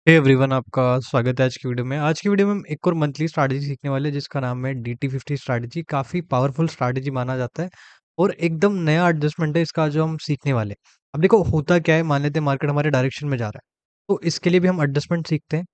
Hey everyone, आपका स्वागत है आज की वीडियो में। आज की वीडियो में हम एक और मंथली स्ट्रैटेजी सीखने वाले हैं जिसका नाम है DT50 स्ट्रैटेजी। काफ़ी पावरफुल स्ट्रैटेजी माना जाता है और एकदम नया एडजस्टमेंट है इसका जो हम सीखने वाले हैं। अब देखो होता क्या है, मान लेते हैं मार्केट हमारे डायरेक्शन में जा रहा है, तो इसके लिए भी हम एडजस्टमेंट सीखते हैं,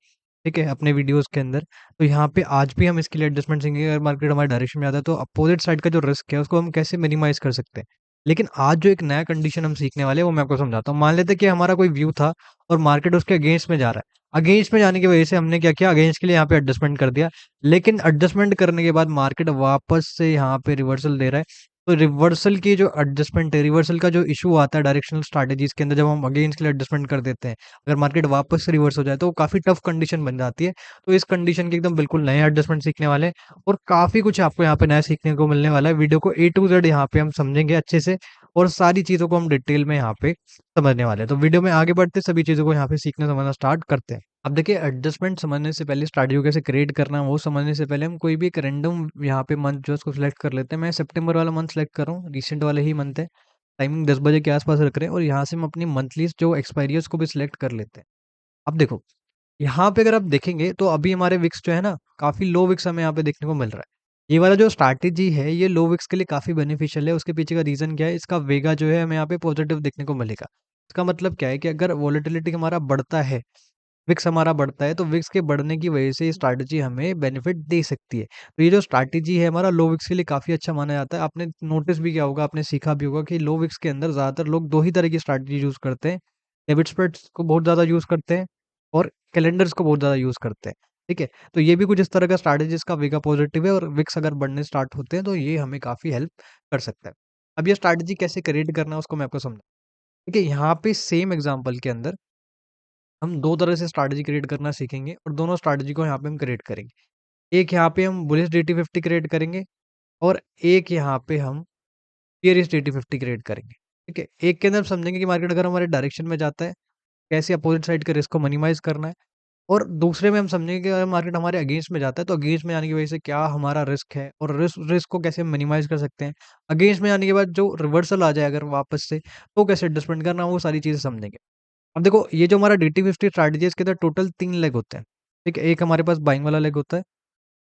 ठीक है, अपने वीडियोस के अंदर। तो यहाँ पे आज भी हम इसके लिए एडजस्टमेंट सीखेंगे। अगर मार्केट हमारे डायरेक्शन में आता है तो अपोजिट साइड का जो रिस्क है उसको हम कैसे मिनिमाइज कर सकते हैं। लेकिन आज जो एक नया कंडीशन हम सीखने वाले हैं वो मैं आपको समझाता हूँ। मान लेते हैं कि हमारा कोई व्यू था और मार्केट उसके अगेंस्ट में जा रहा है। अगेंस्ट में जाने की वजह से हमने क्या किया, अगेंस्ट के लिए यहाँ पे एडजस्टमेंट कर दिया। लेकिन एडजस्टमेंट करने के बाद मार्केट वापस से यहाँ पे रिवर्सल दे रहा है। तो रिवर्सल की जो एडजस्टमेंट है, रिवर्सल का जो इशू आता है डायरेक्शनल स्ट्रैटेजीज के अंदर, जब हम अगेंस्ट के लिए एडजस्टमेंट कर देते हैं, अगर मार्केट वापस से रिवर्स हो जाए तो वो काफी टफ कंडीशन बन जाती है। तो इस कंडीशन के एकदम बिल्कुल नए एडजस्टमेंट सीखने वाले हैं और काफी कुछ आपको यहाँ पे नया सीखने को मिलने वाला है। वीडियो को A to Z यहाँ पे हम समझेंगे अच्छे से और सारी चीजों को हम डिटेल में यहाँ पे समझने वाले हैं। तो वीडियो में आगे बढ़ते सभी चीजों को यहाँ पे सीखना समझना स्टार्ट करते हैं। अब देखिए, एडजस्टमेंट समझने से पहले, स्ट्रैटेजी को कैसे क्रिएट करना है वो समझने से पहले, हम कोई भी एक रैंडम यहाँ पे मंथ जो है उसको सिलेक्ट कर लेते हैं। मैं सितंबर वाला मंथ सेलेक्ट कर रहा हूँ, रिसेंट वाले ही मंथ है। टाइमिंग 10 बजे के आसपास रख रहे हैं और यहाँ से हम अपनी मंथली जो एक्सपायरी है उसको भी सिलेक्ट कर लेते हैं। अब देखो, यहाँ पे अगर आप देखेंगे तो अभी हमारे विक्स जो है ना, काफी लो विक्स हमें यहाँ पे देखने को मिल रहा है। ये वाला जो स्ट्रैटेजी है ये लो विक्स के लिए काफी बेनिफिशियल है। उसके पीछे का रीजन क्या है, इसका वेगा जो है हमें यहाँ पे पॉजिटिव देखने को मिलेगा। इसका मतलब क्या है कि अगर वॉलेटिलिटी हमारा बढ़ता है, विक्स हमारा बढ़ता है, तो विक्स के बढ़ने की वजह से ये स्ट्रैटेजी हमें बेनिफिट दे सकती है। तो ये जो स्ट्रैटेजी है हमारा लो विक्स के लिए काफी अच्छा माना जाता है। आपने नोटिस भी किया होगा, आपने सीखा भी होगा कि लो विक्स के अंदर ज्यादातर लोग दो ही तरह की स्ट्रैटेजी यूज करते हैं। डेबिट स्प्रेड्स को बहुत ज्यादा यूज करते हैं और कैलेंडर्स को बहुत ज्यादा यूज करते हैं। ठीक है, तो ये भी कुछ इस तरह का स्ट्रैटेजी का वेगा पॉजिटिव है और विक्स अगर बढ़ने स्टार्ट होते हैं तो ये हमें काफी हेल्प कर सकता है। अब ये स्ट्रैटेजी कैसे क्रिएट करना है उसको मैं आपको समझा। ठीक है, यहाँ पे सेम एग्जाम्पल के अंदर हम दो तरह से स्ट्रैटेजी क्रिएट करना सीखेंगे और दोनों स्ट्रैटेजी को यहाँ पे हम क्रिएट करेंगे। एक यहाँ पे हम बुलिश DT50 क्रिएट करेंगे और एक यहाँ पे हम बियरिश DT50 क्रिएट करेंगे। ठीक है, एक के अंदर हम समझेंगे कि मार्केट अगर हमारे डायरेक्शन में जाता है, कैसे अपोजिट साइड के रिस्क को मिनिमाइज करना है। और दूसरे में हम समझेंगे कि अगर मार्केट हमारे अगेंस्ट में जाता है तो अगेंस्ट में आने की वजह से क्या हमारा रिस्क है और रिस्क रिस्क को कैसे मिनिमाइज कर सकते हैं। अगेंस्ट में आने के बाद जो रिवर्सल आ जाए अगर वापस से, तो कैसे एडजस्टमेंट करना, वो सारी चीजें समझेंगे। अब देखो, ये जो हमारा DT50 स्ट्रैटेजी है इसके अंदर टोटल 3 लेग होते हैं। ठीक है, एक हमारे पास बाइंग वाला लेग होता है,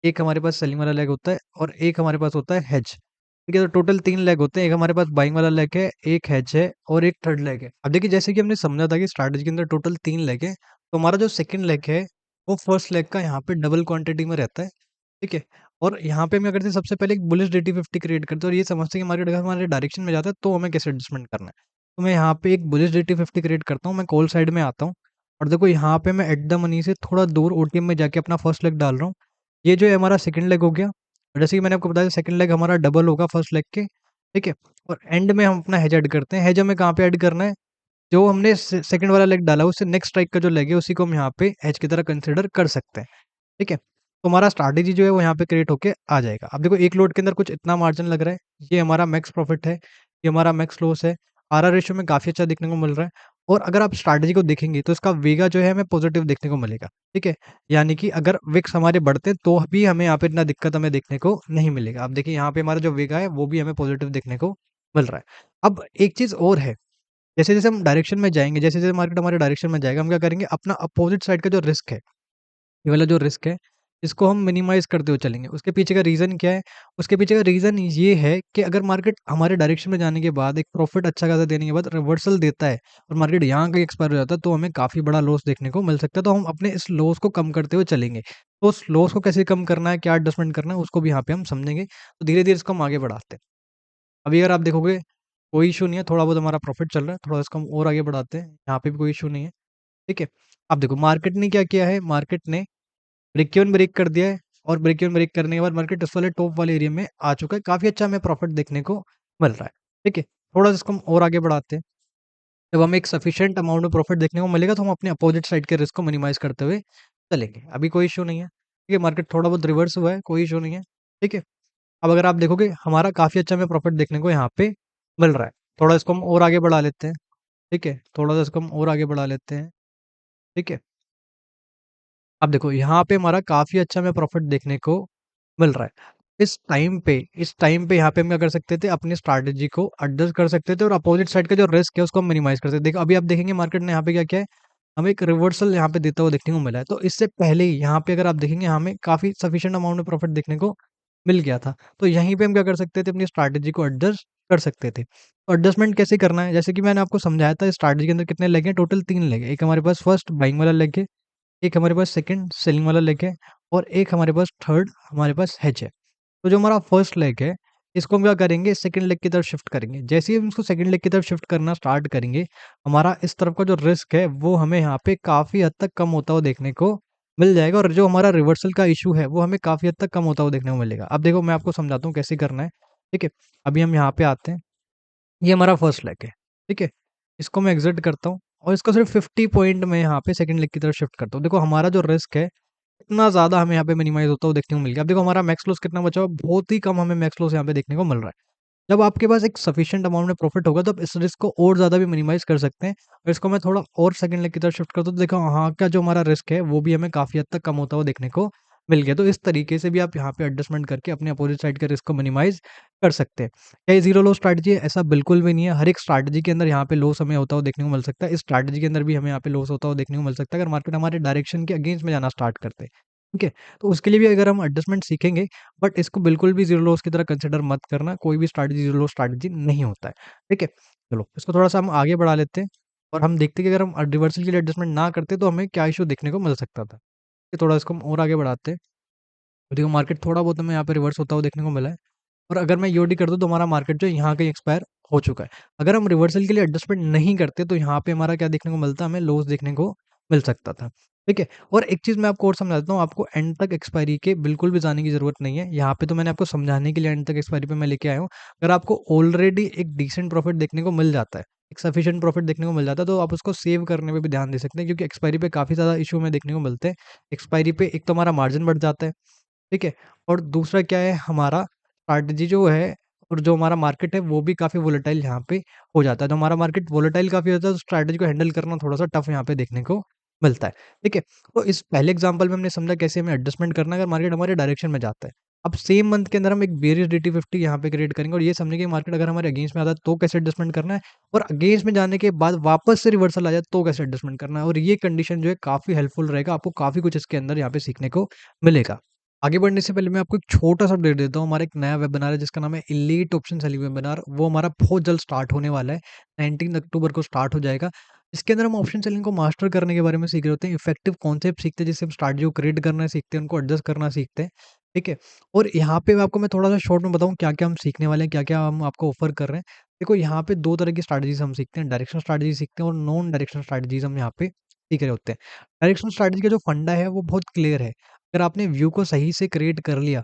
एक हमारे पास सेलिंग वाला लेग होता है और एक हमारे पास होता है हेज। ठीक है, तो टोटल 3 लेग होते हैं। एक हमारे पास बाइंग वाला लेग है, एक हेज है और एक थर्ड लेग है। अब देखिए, जैसे कि हमने समझा था कि स्ट्रैटेजी के अंदर टोटल 3 लेग है, तो हमारा जो सेकंड लेग है वो फर्स्ट लेग का यहाँ पे डबल क्वांटिटी में रहता है। ठीक है, और यहाँ पे हम क्या करते हैं, सबसे पहले एक बुलिश DT50 क्रिएट करते हैं और ये समझते हैं कि मार्केट अगर हमारे डायरेक्शन में जाता है तो हमें कैसे एडजस्टमेंट करना है। तो मैं यहाँ पे एक बुलिश DT50 क्रिएट करता हूँ, मैं कॉल साइड में आता हूँ और देखो यहाँ पे मैं एट द मनी से थोड़ा दूर OTM में जाके अपना फर्स्ट लेग डाल रहा हूँ। ये जो है हमारा सेकंड लेग हो गया और जैसे कि मैंने आपको बताया सेकंड लेग हमारा डबल होगा फर्स्ट लेग के। ठीक है, और एंड में हम अपना हेज ऐड करते हैं। हेज हमें कहाँ पे ऐड करना है, जो हमने सेकंड वाला लेग डाला है उससे नेक्स्ट स्ट्राइक का जो लेग है उसी को हम यहाँ पे हेज की तरह कंसिडर कर सकते हैं। ठीक है, तो हमारा स्ट्रैटेजी जो है वो यहाँ पे क्रिएट होके आ जाएगा। अब देखो, एक लोड के अंदर कुछ इतना मार्जिन लग रहा है, ये हमारा मैक्स प्रॉफिट है, ये हमारा मैक्स लॉस है। आरआर रेशियो में काफी अच्छा देखने को मिल रहा है और अगर आप स्ट्रैटेजी को देखेंगे तो इसका वेगा जो है हमें पॉजिटिव देखने को मिलेगा। ठीक है, यानी कि अगर विक्स हमारे बढ़ते हैं तो भी हमें यहाँ पे इतना दिक्कत हमें देखने को नहीं मिलेगा। आप देखिए, यहाँ पे हमारा जो वेगा है वो भी हमें पॉजिटिव देखने को मिल रहा है। अब एक चीज और है, जैसे जैसे हम डायरेक्शन में जाएंगे, जैसे जैसे मार्केट हमारे डायरेक्शन में जाएगा, हम क्या करेंगे, अपना अपोजिट साइड का जो रिस्क है, ये वाला जो रिस्क है, इसको हम मिनिमाइज करते हुए चलेंगे। उसके पीछे का रीज़न क्या है? उसके पीछे का रीज़न ये है कि अगर मार्केट हमारे डायरेक्शन में जाने के बाद एक प्रॉफिट अच्छा खासा देने के बाद रिवर्सल देता है और मार्केट यहाँ का एक्सपायर हो जाता है, तो हमें काफ़ी बड़ा लॉस देखने को मिल सकता है। तो हम अपने इस लॉस को कम करते हुए चलेंगे। तो उस लॉस को कैसे कम करना है, क्या एडजस्टमेंट करना है, उसको भी यहाँ पे हम समझेंगे। तो धीरे-धीरे इसको हम आगे बढ़ाते हैं। अभी अगर आप देखोगे, कोई इश्यू नहीं है, थोड़ा बहुत हमारा प्रॉफिट चल रहा है, थोड़ा इसको हम और आगे बढ़ाते हैं। यहाँ पे भी कोई इश्यू नहीं है। ठीक है? अब देखो, मार्केट ने क्या किया है, मार्केट ने ब्रेक इवन ब्रेक कर दिया है और ब्रेक इवन ब्रेक करने के बाद मार्केट इस वाले टॉप वाले एरिया में आ चुका है। काफी अच्छा हमें प्रॉफिट देखने को मिल रहा है। ठीक है, थोड़ा सा इसको हम और आगे बढ़ाते हैं। जब हमें एक सफिशिएंट अमाउंट में प्रॉफिट देखने को मिलेगा तो हम अपने अपोजिट साइड के रिस्क को मिनिमाइज करते हुए चलेंगे। अभी कोई इशू नहीं है। ठीक है, मार्केट थोड़ा बहुत रिवर्स हुआ है, कोई इशू नहीं है। ठीक है, अब अगर आप देखोगे हमारा काफी अच्छा हमें प्रॉफिट देखने को यहाँ पे मिल रहा है। थोड़ा इसको हम और आगे बढ़ा लेते हैं। ठीक है, थोड़ा सा इसको हम और आगे बढ़ा लेते हैं। ठीक है, अब देखो यहाँ पे हमारा काफी अच्छा हमें प्रॉफिट देखने को मिल रहा है। इस टाइम पे यहाँ पे हम क्या कर सकते थे, अपनी स्ट्रैटेजी को एडजस्ट कर सकते थे और अपोजिट साइड का जो रिस्क है उसको हम मिनिमाइज कर सकते थे। देखो, अभी आप देखेंगे मार्केट ने यहाँ पे क्या किया है, हमें एक रिवर्सल यहाँ पे देता हुआ देखने को मिला है। तो इससे पहले ही यहाँ पे अगर आप देखेंगे हमें काफ़ी सफिशिएंट अमाउंट में प्रॉफ़िट देखने को मिल गया था। तो यहीं पे हम क्या कर सकते थे, अपनी स्ट्रैटेजी को एडजस्ट कर सकते थे। तो एडजस्टमेंट कैसे करना है, जैसे कि मैंने आपको समझाया था स्ट्रैटेजी के अंदर कितने लेग हैं, टोटल 3 लेग हैं। एक हमारे पास फर्स्ट बाइंग वाला लेग है, एक हमारे पास सेकंड सेलिंग वाला लेग है और एक हमारे पास थर्ड हमारे पास हेज है। तो जो हमारा फर्स्ट लेग है, इसको हम क्या करेंगे, सेकंड लेग की तरफ शिफ्ट करेंगे। जैसे ही हम इसको सेकंड लेग की तरफ शिफ्ट करना स्टार्ट करेंगे, हमारा इस तरफ का जो रिस्क है, वो हमें यहाँ पे काफ़ी हद तक कम होता हुआ देखने को मिल जाएगा और जो हमारा रिवर्सल का इश्यू है, वो हमें काफ़ी हद तक कम होता हुआ देखने को मिलेगा। अब देखो मैं आपको समझाता हूँ कैसे करना है, ठीक है? अभी हम यहाँ पे आते हैं, ये हमारा फर्स्ट लेग है, ठीक है? इसको मैं एग्ज़िट करता हूँ और इसको सिर्फ 50 पॉइंट में यहाँ पे सेकंड लेग की तरफ शिफ्ट करता हूँ। देखो हमारा जो रिस्क है, इतना ज़्यादा हमें यहाँ पे मिनिमाइज़ होता हुआ देखने को मिल गया। अब देखो हमारा मैक्स लॉस कितना बचा हुआ है, बहुत ही कम हमें मैक्स लॉस यहाँ पे देखने को मिल रहा है। जब आपके पास एक सफिशिएंट अमाउंट में प्रॉफिट होगा तो आप इस रिस्क को और ज़्यादा भी मिनिमाइज़ कर सकते हैं। और इसको मैं थोड़ा और सेकंड लेग की तरफ शिफ्ट करता हूँ तो देखो यहाँ का जो हमारा रिस्क है वो भी हमें काफ़ी हद तक कम होता हुआ देखने को मिल गया। तो इस तरीके से भी आप यहाँ पे एडजस्टमेंट करके अपने अपोजिट साइड के रिस्क को मिनिमाइज़ कर सकते हैं। क्या ये ज़ीरो लॉस स्ट्रैटेजी है? ऐसा बिल्कुल भी नहीं है। हर एक स्ट्रैटेजी के अंदर यहाँ पे लॉस हमें होता हुआ देखने को मिल सकता है। इस स्ट्रैटेजी के अंदर भी हमें यहाँ पे लॉस होता हुआ देखने को मिल सकता है अगर मार्केट हमारे डायरेक्शन के अगेंस्ट में जाना स्टार्ट करते हैं। ठीक है? तो उसके लिए भी अगर हम एडजस्टमेंट सीखेंगे, बट इसको बिल्कुल भी ज़ीरो लॉस की तरह कंसिडर मत करना, कोई भी स्ट्रैटेजी ज़ीरो लॉस स्ट्रैटेजी नहीं होता है, ठीक है? चलो, इसको थोड़ा-सा हम आगे बढ़ा लेते हैं और हम देखते हैं कि अगर हम रिवर्सल के लिए एडजस्टमेंट ना करते तो हमें क्या इश्यू देखने को मिल सकता था। ये थोड़ा इसको हम और आगे बढ़ाते हैं। तो देखो मार्केट थोड़ा बहुत हमें यहाँ पे रिवर्स होता हुआ देखने को मिला है और अगर मैं ईओडी कर दूँ तो हमारा मार्केट जो है यहाँ कहीं एक्सपायर हो चुका है। अगर हम रिवर्सल के लिए एडजस्टमेंट नहीं करते तो यहाँ पे हमारा क्या देखने को मिलता, हमें लॉस देखने को मिल सकता था। ठीक है? और एक चीज़ मैं आपको और समझा देता हूँ, आपको एंड तक एक्सपायरी के बिल्कुल भी जाने की ज़रूरत नहीं है। यहाँ पे तो मैंने आपको समझाने के लिए एंड तक एक्सपायरी पे मैं लेके आया हूँ। अगर आपको ऑलरेडी एक डिसेंट प्रॉफिट देखने को मिल जाता है, एक सफिशिएंट प्रॉफिट देखने को मिल जाता है तो आप उसको सेव करने पे भी ध्यान दे सकते हैं क्योंकि एक्सपायरी पे काफ़ी ज़्यादा इश्यू हमें देखने को मिलते हैं। एक्सपायरी पे एक तो हमारा मार्जिन बढ़ जाता है, ठीक है? और दूसरा क्या है, हमारा स्ट्रैटेजी जो है और जो हमारा मार्केट है वो भी काफ़ी वोलेटाइल यहाँ पे हो जाता है। तो हमारा मार्केट वोलेटाइल काफ़ी होता है तो स्ट्रैटेजी को हैंडल करना थोड़ा-सा टफ यहाँ पे देखने को मिलता है, ठीक है? तो इस पहले एग्ज़ाम्पल में हमने समझा कैसे हमें एडजस्टमेंट करना है अगर मार्केट हमारे डायरेक्शन में जाता है। अब सेम मंथ के अंदर हम एक बेयरिश DT50 यहाँ पे क्रिएट करेंगे और ये समझेंगे मार्केट अगर हमारे अगेंस्ट में आता है तो कैसे एडजस्टमेंट करना है और अगेंस्ट में जाने के बाद वापस से रिवर्सल आ जाए तो कैसे एडजस्टमेंट करना है और ये कंडीशन जो है काफ़ी हेल्पफुल रहेगा। आपको काफ़ी कुछ इसके अंदर यहाँ पे सीखने को मिलेगा। आगे बढ़ने से पहले मैं आपको एक छोटा-सा अपडेट देता हूँ। हमारा एक नया वेबिनार है जिसका नाम है एलीट ऑप्शन सेलिंग वेबिनार। वो हमारा बहुत जल्द स्टार्ट होने वाला है। 19 अक्टूबर को स्टार्ट हो जाएगा। इसके अंदर हम ऑप्शन सेलिंग को मास्टर करने के बारे में सीख रहे होते हैं। इफेक्टिव कॉन्सेप्ट सीखते हैं जिससे हम स्ट्रैटेजी को क्रिएट करना सीखते हैं, उनको एडजस्ट करना सीखते हैं। ठीक है? और यहाँ पे आपको मैं थोड़ा-सा शॉर्ट में बताऊँ क्या-क्या हम सीखने वाले हैं, क्या-क्या हम आपको ऑफर कर रहे हैं। देखो यहाँ पे 2 तरह की स्ट्रैटेजीज़ हम सीखते हैं। डायरेक्शनल स्ट्रैटेजी सीखते हैं और नॉन डायरेक्शनल स्ट्रैटेजीज़ हम यहाँ पे सीख रहे होते हैं। डायरेक्शनल स्ट्रैटेजी का जो फंडा है वो बहुत क्लियर है। अगर आपने व्यू को सही से क्रिएट कर लिया,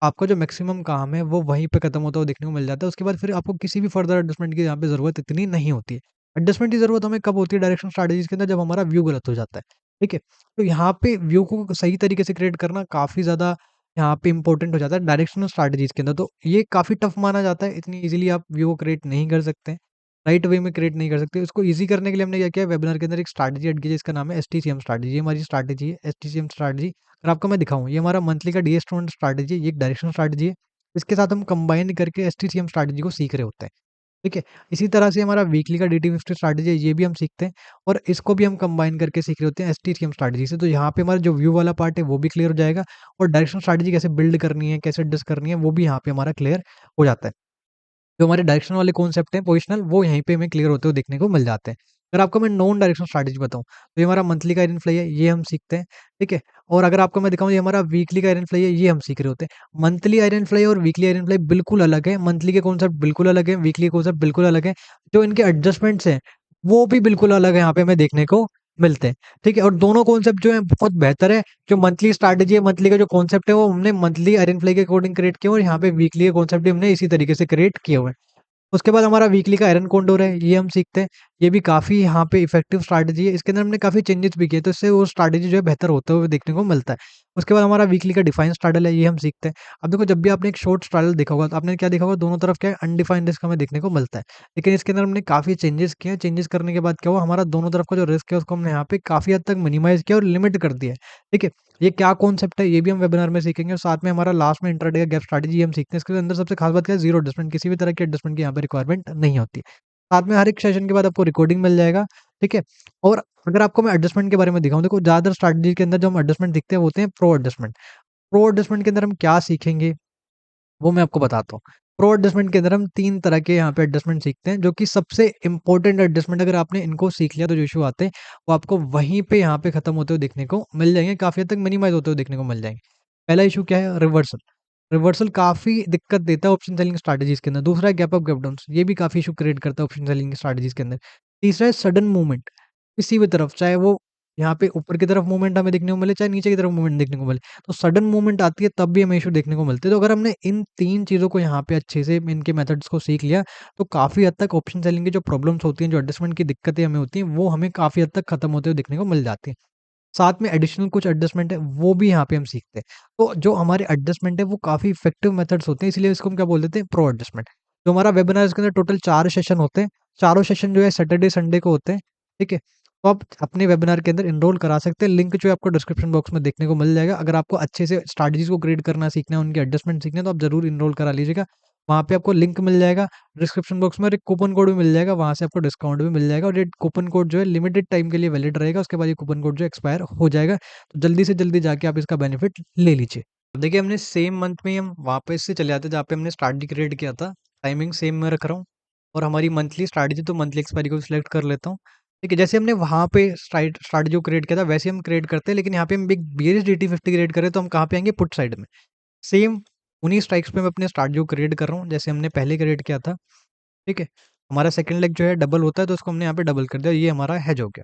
आपका जो मैक्सिमम काम है वो वहीं पे खत्म होता हुआ देखने को मिल जाता है। उसके बाद फिर आपको किसी भी फर्दर एडजस्टमेंट की यहाँ पे ज़रूरत इतनी नहीं होती है। एडजस्टमेंट की ज़रूरत हमें कब होती है डायरेक्शनल स्ट्रैटेजीज़ के अंदर, जब हमारा व्यू गलत हो जाता है। ठीक है? तो यहाँ पे व्यू को सही तरीके से क्रिएट करना काफ़ी ज़्यादा यहाँ पे इम्पोर्टेंट हो जाता है डायरेक्शनल स्ट्रैटेजीज़ के अंदर। तो ये काफ़ी टफ माना जाता है, इतनी ईज़िली आप व्यू को क्रिएट नहीं कर सकते हैं। राइट वे में क्रिएट नहीं कर सकते। इसको ईज़ी करने के लिए हमने क्या किया, वेबिनार के अंदर एक स्ट्रैटेजी ऐड की है जिसका नाम है एसटीसीएम स्ट्रैटेजी। ये हमारी स्ट्रैटेजी है एसटीसीएम स्ट्रैटेजी। अगर आपको मैं दिखाऊँ, ये हमारा मंथली का डीएस स्टूडेंट स्ट्रैटेजी है, ये एक डायरेक्शनल स्ट्रैटेजी है। इसके साथ हम कंबाइन करके एसटीसीएम स्ट्रैटेजी को सीख रहे होते हैं, ठीक है? इसी तरह से हमारा वीकली का DT50 स्ट्रैटेजी है, ये भी हम सीखते हैं और इसको भी हम कंबाइन करके सीख रहे होते हैं एसटीसीएम स्ट्रैटेजी से। तो यहाँ पे हमारा जो व्यू वाला पार्ट है वो भी क्लियर हो जाएगा और डायरेक्शनल स्ट्रैटेजी कैसे बिल्ड करनी है, कैसे एडजस्ट करनी है, वो भी यहाँ पे हमारा क्लियर हो जाता है। जो हमारे डायरेक्शन वाले कॉन्सेप्ट हैं पोजिशनल, वो यहीं पे हमें क्लियर होते हुए देखने को मिल जाते हैं। अगर आपको मैं नॉन डायरेक्शनल स्ट्रैटेजी बताऊँ, तो ये हमारा मंथली का आयरन फ्लाई है, ये हम सीखते हैं, ठीक है? और अगर आपको मैं दिखाऊँ, ये हमारा वीकली का आयरन फ्लाई है, ये हम सीख रहे होते हैं। मंथली आयरन फ्लाई और वीकली आयरन फ्लाई बिल्कुल अलग है। मंथली के कॉन्सेप्ट बिल्कुल अलग है, वीकली के कॉन्सेप्ट बिल्कुल अलग है। जो इनके एडजस्टमेंट्स हैं, वो भी बिल्कुल अलग है, यहाँ पे हमें देखने को मिलते हैं, ठीक है? और दोनों कॉन्सेप्ट जो हैं बहुत बेहतर है। जो मंथली स्ट्रैटेजी है, मंथली का जो कॉन्सेप्ट है, वो हमने मंथली आयरन फ्लाई के अकॉर्डिंग क्रिएट किया और यहाँ पे वीकली के कॉन्सेप्ट भी हमने इसी तरीके से क्रिएट किए हुए हैं। उसके बाद हमारा वीकली का आयरन कोंडोर है, ये हम सीखते हैं। ये भी काफ़ी यहाँ पे इफेक्टिव स्ट्रैटेजी है। इसके अंदर हमने काफ़ी चेंजेस भी किए, तो इससे वो स्ट्रैटेजी जो है बेहतर होते हुए देखने को मिलता है। उसके बाद हमारा वीकली का डिफाइन स्ट्रैडल है, ये हम सीखते हैं। अब देखो जब भी आपने एक शॉर्ट स्ट्रैडल देखा होगा, तो आपने क्या देखा होगा, दोनों तरफ क्या है, अनडिफाइंड रिस्क हमें देखने को मिलता है। लेकिन इसके अंदर हमने काफ़ी चेंजेस किए हैं। चेंजेस करने के बाद क्या हुआ, हमारा दोनों तरफ का जो रिस्क है उसको हमने यहाँ पे काफ़ी हद तक मिनिमाइज़ किया और लिमिट कर दिया है। ठीक है? ये क्या कॉन्सेप्ट है, ये भी हम वेबिनार में सीखेंगे और साथ में हमारा लास्ट में इंट्राडे का गैप स्ट्रैटेजी हम सीखते हैं। इसके अंदर सबसे खास बात क्या है, ज़ीरो एडजस्टमेंट, किसी भी तरह के एडजस्टमेंट की यहाँ पे रिक्वायरमेंट नहीं होती है। साथ में हर एक सेशन के बाद आपको रिकॉर्डिंग मिल जाएगा, ठीक है? और अगर आपको मैं एडजस्टमेंट के बारे में दिखाऊँ, देखो ज़्यादातर स्ट्रैटेजी के अंदर जो हम एडजस्टमेंट दिखते हैं वो होते हैं प्रो एडजस्टमेंट। प्रो एडजस्टमेंट के अंदर हम क्या सीखेंगे, वो मैं आपको बताता हूँ। प्रो एडजस्टमेंट के अंदर हम 3 तरह के यहाँ पे एडजस्टमेंट सीखते हैं, जो कि सबसे इम्पोर्टेंट एडजस्टमेंट, अगर आपने इनको सीख लिया तो जो इश्यू आते हैं, वो आपको वहीं पे यहाँ पे खत्म होते हुए देखने को मिल जाएँगे, काफ़ी हद तक मिनिमाइज़ होते हुए देखने को मिल जाएँगे। पहला इश्यू क्या है? रिवर्सल। रिवर्सल काफ़ी दिक्कत देता है ऑप्शन सेलिंग स्ट्रैटेजीज़ के अंदर। दूसरा है गैप अप, गैप डाउन्स, ये भी काफ़ी इश्यू क्रिएट करता है ऑप्शन सेलिंग स्ट्रैटेजीज़ के अंदर। तीसरा है सडन मूवमेंट, किसी भी तरफ, चाहे वो यहाँ पे ऊपर की तरफ मूवमेंट हमें देखने को मिले, चाहे नीचे की तरफ मूवमेंट देखने को मिले। तो सडन मूवमेंट आती है तब भी हमें इश्यू देखने को मिलते हैं। तो अगर हमने इन 3 चीज़ों को यहाँ पे अच्छे से इनके मेथड्स को सीख लिया, तो काफ़ी हद तक ऑप्शन सेलिंग की जो प्रॉब्लम्स होती हैं, जो एडजस्टमेंट की दिक्कतें हमें होती हैं, वो हमें काफ़ी हद तक खत्म होते हुए देखने को मिल जाती हैं। साथ में एडिशनल कुछ एडजस्टमेंट है, वो भी यहाँ पे हम सीखते हैं। तो जो हमारे एडजस्टमेंट है, वो काफ़ी इफेक्टिव मेथड्स होते हैं, इसलिए इसको हम क्या बोल देते हैं? Pro adjustment. जो हमारा वेबिनार है, इसके अंदर टोटल 4 सेशन होते हैं। चारों सेशन जो है सैटरडे, संडे को होते हैं, ठीक है? तो आप अपने वेबिनार के अंदर एनरोल करा सकते हैं। लिंक जो है आपको डिस्क्रिप्शन बॉक्स में देखने को मिल जाएगा। अगर आपको अच्छे से स्ट्रैटेजीज़ को क्रिएट करना सीखना है, उनके एडजस्टमेंट सीखने हैं, तो आप ज़रूर एनरोल करा लीजिएगा। वहाँ पे आपको लिंक मिल जाएगा डिस्क्रिप्शन बॉक्स में, और एक कूपन कोड भी मिल जाएगा, वहाँ से आपको डिस्काउंट भी मिल जाएगा, और ये कूपन कोड जो है लिमिटेड टाइम के लिए वैलिड रहेगा, उसके बाद ये कूपन कोड जो एक्सपायर हो जाएगा। तो जल्दी से जल्दी जाके आप इसका बेनिफिट ले लीजिए। अब देखिए, हमने सेम मंथ में ही हम वापस से चले जाते हैं जहाँ पे हमने स्ट्रैटेजी क्रिएट किया था। टाइमिंग सेम मैं रख रहा हूँ, और हमारी मंथली स्ट्रैटेजी, तो मंथली एक्सपायरी को सिलेक्ट कर लेता हूँ। ठीक है, जैसे हमने वहाँ पे स्ट्रैटेजी को क्रिएट किया था, वैसे हम क्रिएट करते हैं, लेकिन यहाँ पे हम एक बीएसडी DT50 क्रिएट करें तो हम कहाँ पे आएँगे? पुट साइड में। सेम उन्हीं स्ट्राइक्स पे मैं अपने स्ट्रैटेजी को क्रिएट कर रहा हूँ, जैसे हमने पहले क्रिएट किया था। ठीक है? हमारा सेकंड लेग जो है डबल होता है, तो उसको हमने यहाँ पे डबल कर दिया, ये हमारा हेज हो गया।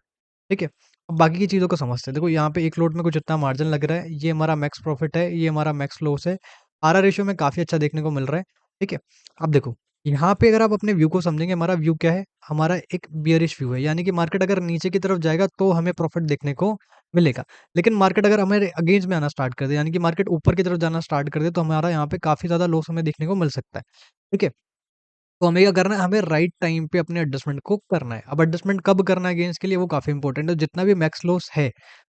ठीक है? अब बाकी की चीज़ों को समझते हैं। देखो यहाँ पे एक लोट में कुछ इतना मार्जिन लग रहा है, ये हमारा मैक्स प्रॉफिट है, ये हमारा मैक्स लॉस है। आरआर रेशियो में काफ़ी अच्छा देखने को मिल रहा है। ठीक है? अब देखो, यहाँ पे अगर आप अपने व्यू को समझेंगे, हमारा व्यू क्या है? हमारा एक बियरिश व्यू है, यानी कि मार्केट अगर नीचे की तरफ जाएगा तो हमें प्रॉफिट देखने को मिलेगा। लेकिन मार्केट अगर हमारे अगेंस्ट में आना स्टार्ट कर दे, यानी कि मार्केट ऊपर की तरफ जाना स्टार्ट कर दे, तो हमारा यहाँ पे काफ़ी ज़्यादा लॉस हमें देखने को मिल सकता है। ठीक है? तो हमें क्या करना है? हमें राइट टाइम पे अपने एडजस्टमेंट को करना है। अब एडजस्टमेंट कब करना है गेन्स के लिए, वो काफ़ी इंपॉर्टेंट है। जितना भी मैक्स लॉस है,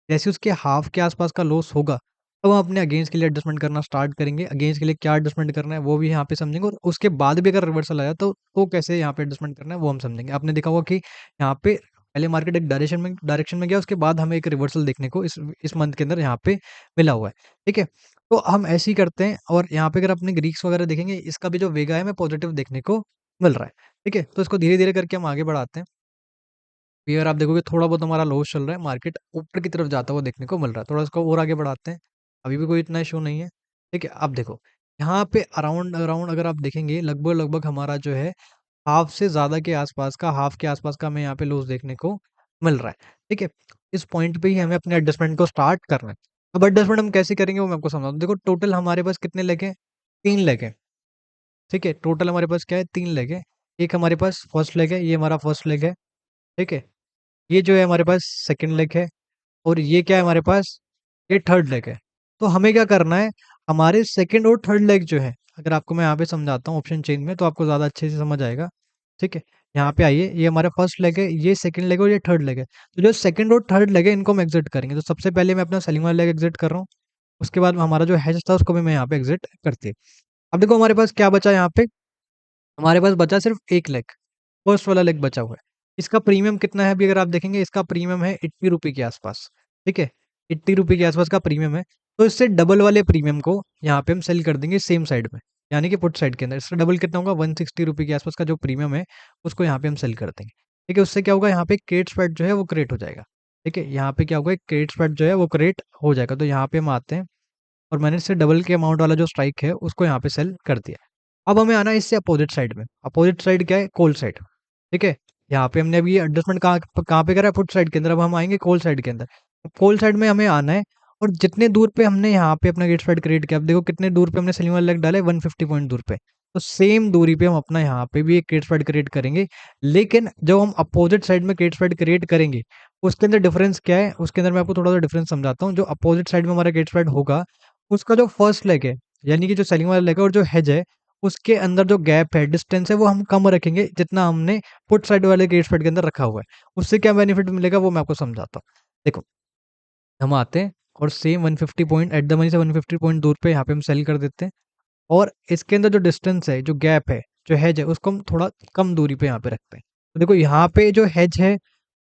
जैसे उसके हाफ के आसपास का लॉस होगा, तब हम अपने अगेंस्ट के लिए एडजस्टमेंट करना स्टार्ट करेंगे। अगेंस्ट के लिए क्या एडजस्टमेंट करना है, वो भी यहाँ पे समझेंगे, और उसके बाद भी अगर रिवर्सल आया तो कैसे यहाँ पे एडजस्टमेंट करना है, वो हम समझेंगे। आपने देखा होगा कि यहाँ पे पहले मार्केट एक डायरेक्शन में गया, उसके बाद हमें एक रिवर्सल देखने को इस मंथ के अंदर यहाँ पे मिला हुआ है। ठीक है? तो हम ऐसे ही करते हैं, और यहाँ पे अगर अपने ग्रीक्स वगैरह देखेंगे, इसका भी जो वेगा है, हमें पॉजिटिव देखने को मिल रहा है। ठीक है? तो इसको धीरे-धीरे करके हम आगे बढ़ाते हैं। अभी अगर आप देखोगे, थोड़ा बहुत हमारा लॉस चल रहा है, मार्केट ऊपर की तरफ जाता हुआ देखने को मिल रहा है। थोड़ा इसको और आगे बढ़ाते हैं, अभी भी कोई इतना इश्यू नहीं है। ठीक है? अब देखो, यहाँ पे अराउंड अराउंड अगर आप देखेंगे, लगभग-लगभग हमारा जो है हाफ से ज़्यादा के आसपास का, हाफ के आसपास का हमें यहाँ पे लॉस देखने को मिल रहा है। ठीक है? इस पॉइंट पे ही हमें अपने एडजस्टमेंट को स्टार्ट करना है। अब एडजस्टमेंट हम कैसे करेंगे, वो मैं आपको समझाता हूँ। देखो, टोटल हमारे पास कितने लेग हैं? 3 लेग हैं। ठीक है? टोटल हमारे पास क्या है? 3 लेग है। एक हमारे पास फर्स्ट लेग है, ये हमारा फर्स्ट लेग है। ठीक है? ये जो है हमारे पास सेकंड लेग है, और ये क्या है हमारे पास? ये थर्ड लेग है। तो हमें क्या करना है? हमारे सेकंड और थर्ड लेग जो है, अगर आपको मैं यहाँ पे समझाता हूँ ऑप्शन चेन में, तो आपको ज़्यादा अच्छे से समझ आएगा। ठीक है? यहाँ पे आइए, ये हमारा फर्स्ट लेग है, ये सेकंड लेग है, और ये थर्ड लेग है। तो जो सेकंड और थर्ड लेग है, इनको हम एग्जिट करेंगे। तो सबसे पहले मैं अपना सेलिंग वाला लेग एग्जिट कर रहा हूँ, उसके बाद हमारा जो हेज था उसको भी मैं यहाँ पे एग्जिट करती है। अब देखो, हमारे पास क्या बचा यहाँ पे? हमारे पास बचा सिर्फ एक लेग, फर्स्ट वाला लेग बचा हुआ है। इसका प्रीमियम कितना है? अभी अगर आप देखेंगे, इसका प्रीमियम है 80 रुपए के आसपास। ठीक है? 80 रुपए के आसपास का प्रीमियम है। तो इससे डबल वाले प्रीमियम को यहाँ पे हम सेल कर देंगे सेम साइड में, यानी कि पुट साइड के अंदर। इसका डबल कितना होगा? 160 रुपए के आसपास का जो प्रीमियम है, उसको यहाँ पे हम सेल कर देंगे। ठीक है? उससे क्या होगा? यहाँ पे क्रेडिट स्प्रेड जो है वो क्रिएट हो जाएगा। ठीक है? यहाँ पे क्या होगा? एक क्रेडिट स्प्रेड जो है वो क्रिएट हो जाएगा। तो यहाँ पे हम आते हैं, और मैंने इससे डबल के अमाउंट वाला जो स्ट्राइक है, उसको यहाँ पे सेल कर दिया। अब हमें आना है इससे अपोजिट साइड में। अपोजिट साइड क्या है? Call side. ठीक है? यहाँ पे हमने अभी एडजस्टमेंट कहाँ कहाँ पे करा है? पुट साइड के अंदर। अब हम आएंगे कॉल साइड के अंदर। कॉल साइड में हमें आना है, और जितने दूर पे हमने यहाँ पे अपना गेट स्प्रेड क्रिएट किया, अब देखो कितने दूर पे हमने सेलिंग वाला लेग डाला है, 150 पॉइंट दूर पे। तो सेम दूरी पे हम अपना यहाँ पे भी एक गेट स्प्रेड क्रिएट करेंगे, लेकिन जो हम अपोजिट साइड में गेट स्प्रेड क्रिएट करेंगे, उसके अंदर डिफरेंस क्या है? उसके अंदर मैं आपको थोड़ा सा डिफरेंस समझाता हूँ। जो अपोजिट साइड में हमारा गेट स्प्रेड होगा, उसका जो फर्स्ट लेग है, यानी कि जो सेलिंग वाला लेग है, और जो हेज है, उसके अंदर जो गैप है, डिस्टेंस है, वो हम कम रखेंगे, जितना हमने पुट साइड वाले गेट स्प्रेड के अंदर रखा हुआ है। उससे क्या बेनिफिट मिलेगा, वो मैं आपको समझाता हूँ। देखो, हम आते हैं, और same 150 point at the money से 150 पॉइंट दूर पे यहाँ पे हम सेल कर देते हैं, और इसके अंदर जो डिस्टेंस है, जो गैप है, जो हेज है, उसको हम थोड़ा कम दूरी पे यहाँ पे रखते हैं। तो देखो यहाँ पे जो हेज है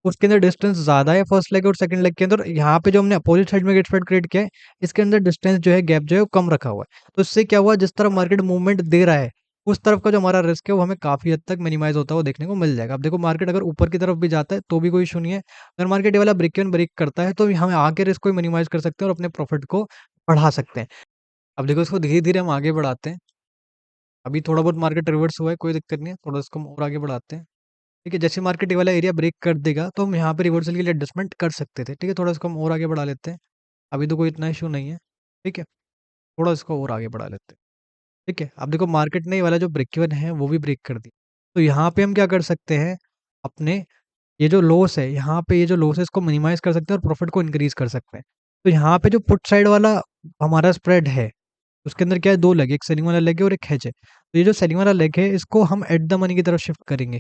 उसके अंदर डिस्टेंस ज्यादा है फर्स्ट लेग और सेकंड लेग के अंदर। यहाँ पे जो हमने अपोजिट साइड में गेट स्प्रेड क्रिएट किया है इसके अंदर डिस्टेंस जो है, गैप जो है वो कम रखा हुआ है। तो इससे क्या हुआ, जिस तरफ मार्केट मूवमेंट दे रहा है उस तरफ का जो हमारा रिस्क है वो हमें काफी हद तक मिनिमाइज होता हुआ देखने को मिल जाएगा। अब देखो मार्केट अगर ऊपर की तरफ भी जाता है तो भी कोई इशू नहीं है। अगर मार्केट ये वाला ब्रेक इवन ब्रेक करता है तो हम आगे रिस्क को मिनिमाइज कर सकते हैं और अपने प्रॉफिट को बढ़ा सकते हैं। अब देखो इसको धीरे धीरे हम आगे बढ़ाते हैं। अभी थोड़ा बहुत मार्केट रिवर्स हुआ है, कोई दिक्कत नहीं है, थोड़ा इसको हम और आगे बढ़ाते हैं। ठीक है, जैसे मार्केट ये वाला एरिया ब्रेक कर देगा तो हम यहाँ पे रिवर्सल के लिए एडजस्टमेंट कर सकते थे। ठीक है, थोड़ा इसको हम और आगे बढ़ा लेते हैं। अभी तो कोई इतना इशू नहीं है। ठीक है, थोड़ा इसको और आगे बढ़ा लेते हैं। ठीक है, अब देखो मार्केट ने ये वाला जो ब्रेक इवन है वो भी ब्रेक कर दिया। तो यहाँ पे हम क्या कर सकते हैं, अपने ये जो लॉस है यहाँ पे, ये जो लॉस है इसको मिनिमाइज कर सकते हैं और प्रॉफिट को इंक्रीज कर सकते हैं। तो यहाँ पे जो पुट साइड वाला हमारा स्प्रेड है उसके अंदर क्या है, दो लेग, एक सेलिंग वाला लेग है और एक हेज है। तो ये जो सेलिंग वाला लेग है इसको हम एट द मनी की तरफ शिफ्ट करेंगे।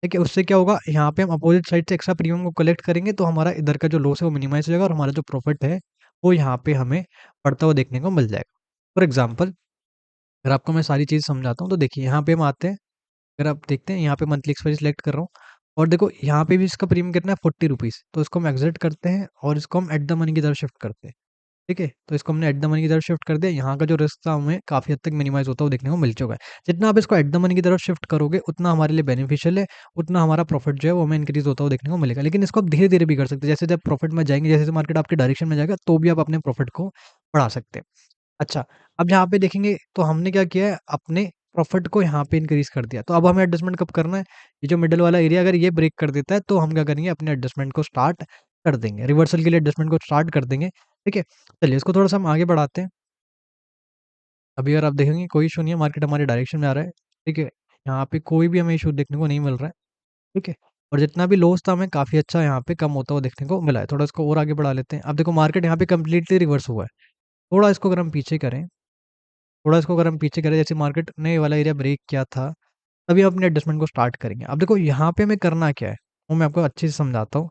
ठीक है, उससे क्या होगा, यहाँ पे हम अपोजिट साइड से एक्स्ट्रा प्रीमियम को कलेक्ट करेंगे तो हमारा इधर का जो लॉस है वो मिनिमाइज हो जाएगा और हमारा जो प्रॉफिट है वो यहाँ पे हमें बढ़ता हुआ देखने को मिल जाएगा। फॉर एग्जाम्पल अगर आपको मैं सारी चीज़ समझाता हूँ तो देखिए यहाँ पे हम आते हैं। अगर आप देखते हैं यहाँ पे मंथली एक्सपेंस सिलेक्ट कर रहा हूँ और देखो यहाँ पे भी इसका प्रीमियम कितना है, 40 रुपीज़। तो इसको हम एग्जिट करते हैं और इसको हम एट द मनी की तरफ शिफ्ट करते हैं। ठीक है, तो इसको हमने एट द मनी की तरफ शिफ्ट कर दिया। यहाँ का जो रिस्क था हमें काफ़ी हद तक मिनिमाइज होता हुआ देखने को मिल चुका है। जितना आप इसको एट द मनी की तरफ शिफ्ट करोगे उतना हमारे लिए बेनिफिशियल है, उतना हमारा प्रॉफिट जो है वो हमें इंक्रीज होता हुआ देखने को मिलेगा। लेकिन इसको आप धीरे धीरे भी कर सकते हैं, जैसे जब प्रॉफिट में जाएंगे, जैसे मार्केट आपके डायरेक्शन में जाएगा तो भी आप अपने प्रॉफिट को बढ़ा सकते हैं। अच्छा, अब यहाँ पे देखेंगे तो हमने क्या किया है, अपने प्रॉफिट को यहाँ पे इंक्रीज कर दिया। तो अब हमें एडजस्टमेंट कब करना है, ये जो मिडल वाला एरिया अगर ये ब्रेक कर देता है तो हम क्या करेंगे, अपने एडजस्टमेंट को स्टार्ट कर देंगे, रिवर्सल के लिए एडजस्टमेंट को स्टार्ट कर देंगे। ठीक है, चलिए इसको थोड़ा सा हम आगे बढ़ाते हैं। अभी अगर आप देखेंगे कोई इशू नहीं है, मार्केट हमारे डायरेक्शन में आ रहा है। ठीक है, यहाँ पे कोई भी हमें इशू देखने को नहीं मिल रहा है। ठीक है, और जितना भी लॉस था हमें काफ़ी अच्छा यहाँ पे कम होता हुआ देखने को मिला है। थोड़ा इसको और आगे बढ़ा लेते हैं। अब देखो मार्केट यहाँ पे कम्प्लीटली रिवर्स हुआ है। थोड़ा इसको अगर हम पीछे करें, थोड़ा इसको अगर हम पीछे करें, जैसे मार्केट ने ये वाला एरिया ब्रेक किया था तभी हम अपने एडजस्टमेंट को स्टार्ट करेंगे। अब देखो यहाँ पे हमें करना क्या है वो मैं आपको अच्छे से समझाता हूँ।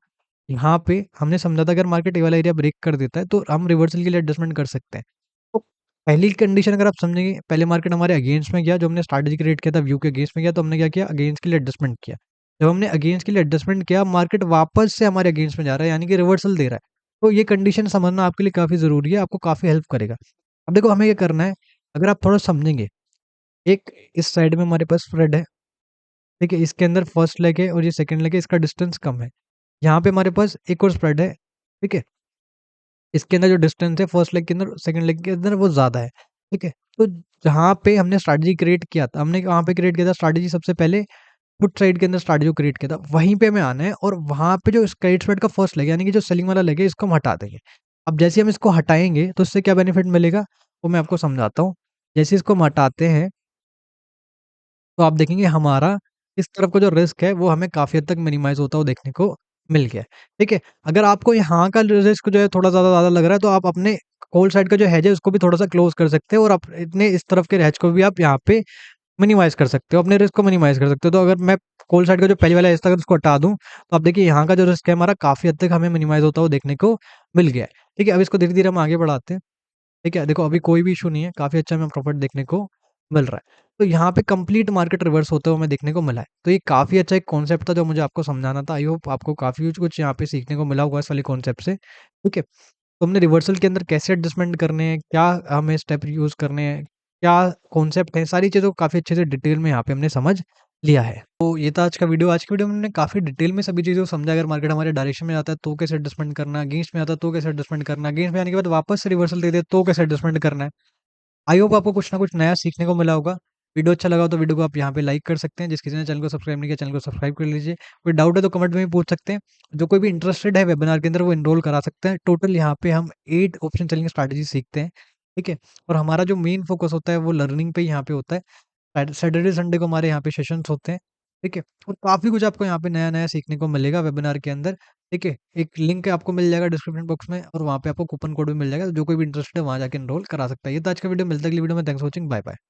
यहाँ पे हमने समझा था अगर मार्केट ये वाला एरिया ब्रेक कर देता है तो हम रिवर्सल के लिए एडजस्टमेंट कर सकते हैं। तो पहली कंडीशन अगर आप समझेंगे, पहले मार्केट हमारे अगेंस्ट में गया, जो हमने स्ट्रैटेजी क्रिएट किया था व्यू के अगेंस्ट में गया, तो हमने क्या किया, अगेंस्ट के लिए एडजस्टमेंट किया। जब हमने अगेंस्ट के लिए एडजस्टमेंट किया, मार्केट वापस से हमारे अगेंस्ट में जा रहा है यानी कि रिवर्सल दे रहा है। तो ये कंडीशन समझना आपके लिए काफी जरूरी है, आपको काफी हेल्प करेगा। अब देखो हमें क्या करना है, अगर आप थोड़ा समझेंगे, एक इस साइड में हमारे पास स्प्रेड है। ठीक है, इसके अंदर फर्स्ट लेग है और ये सेकंड लेग है, इसका डिस्टेंस कम है। यहाँ पे हमारे पास एक और स्प्रेड है। ठीक है, इसके अंदर जो डिस्टेंस है फर्स्ट लेग के अंदर सेकंड लेग के अंदर वो ज्यादा है। ठीक है, तो जहाँ पे हमने स्ट्रैटेजी क्रिएट किया था, हमने वहाँ पे क्रिएट किया था स्ट्रैटेजी, सबसे पहले पुट साइड के अंदर स्ट्रैटेजी क्रिएट किया था, वहीं पे हमें आना है और वहाँ पे जो क्रेडिट स्प्रेड का फर्स्ट लेग यानी कि जो सेलिंग वाला लेग है इसको हम हटा देंगे। अब जैसे हम इसको हटाएंगे तो इससे क्या बेनिफिट मिलेगा वो मैं आपको समझाता हूँ। जैसे इसको हम हटाते हैं तो आप देखेंगे हमारा इस तरफ का जो रिस्क है वो हमें काफ़ी हद तक मिनिमाइज़ होता हुआ देखने को मिल गया है। ठीक है? अगर आपको यहाँ का रिस्क जो है थोड़ा ज़्यादा लग रहा है तो आप अपने कॉल साइड का जो हेज है उसको भी थोड़ा-सा क्लोज़ कर सकते हैं और आप इतने इस तरफ के हेज को भी आप यहाँ पे मिनिमाइज़ कर सकते हो, अपने रिस्क को मिनिमाइज़ कर सकते हो। तो अगर मैं कॉल साइड का जो पहले वाला हेज था अगर उसको हटा दूँ, तो आप देखिए यहाँ का जो रिस्क है हमारा काफ़ी हद तक हमें मिनिमाइज़ होता हुआ देखने को मिल गया है। ठीक है? अब इसको धीरे-धीरे हम आगे बढ़ाते हैं। ठीक है, देखो अभी कोई भी इशू नहीं है, काफ़ी अच्छा हमें प्रॉफिट देखने को मिल रहा है। तो यहाँ पे कंप्लीट मार्केट रिवर्स होते हुए हमें देखने को मिला है। तो ये काफ़ी अच्छा एक कॉन्सेप्ट था जो मुझे आपको समझाना था। आई होप आपको काफ़ी कुछ यहाँ पे सीखने को मिला होगा इस वाले कॉन्सेप्ट से। ठीक है, तो हमने रिवर्सल के अंदर कैसे एडजस्टमेंट करने हैं, क्या हमें स्टेप यूज़ करने हैं, क्या कॉन्सेप्ट है, सारी चीज़ों को काफ़ी अच्छे से डिटेल में यहाँ पे हमने समझ लिया है। तो ये था आज का वीडियो। आज की वीडियो में हमने काफ़ी डिटेल में सभी चीज़ों को समझा। अगर मार्केट हमारे डायरेक्शन में आता है तो कैसे एडजस्टमेंट करना है, अगेंस्ट में आता है तो कैसे एडजस्टमेंट करना है, अगेंस्ट में आने के बाद वापस से रिवर्सल दे दे तो कैसे एडजस्टमेंट करना है। आई होप आपको कुछ ना कुछ नया सीखने को मिला होगा। वीडियो अच्छा लगा हो तो वीडियो को आप यहाँ पे लाइक कर सकते हैं। जिस किसी ने चैनल को सब्सक्राइब नहीं किया, चैनल को सब्सक्राइब कर लीजिए। कोई डाउट है तो कमेंट में भी पूछ सकते हैं। जो कोई भी इंटरेस्टेड है वेबिनार के अंदर वो एनरोल करा सकते हैं। टोटल यहाँ पे हम 8 ऑप्शन सेलिंग स्ट्रैटेजी सीखते हैं। ठीक है, और हमारा जो मेन फोकस होता है वो लर्निंग पे यहाँ पे होता है। सैटरडे संडे को हमारे यहाँ पे सेशंस होते हैं। ठीक है, और काफ़ी कुछ आपको यहाँ पे नया-नया सीखने को मिलेगा वेबिनार के अंदर। ठीक है, एक लिंक आपको मिल जाएगा डिस्क्रिप्शन बॉक्स में और वहाँ पे आपको कूपन कोड भी मिल जाएगा। जो कोई भी इंटरेस्टेड है वहाँ जाके एनरोल करा सकता है। ये तो आज का वीडियो, मिलता है अगली वीडियो में। Thanks for watching, bye bye.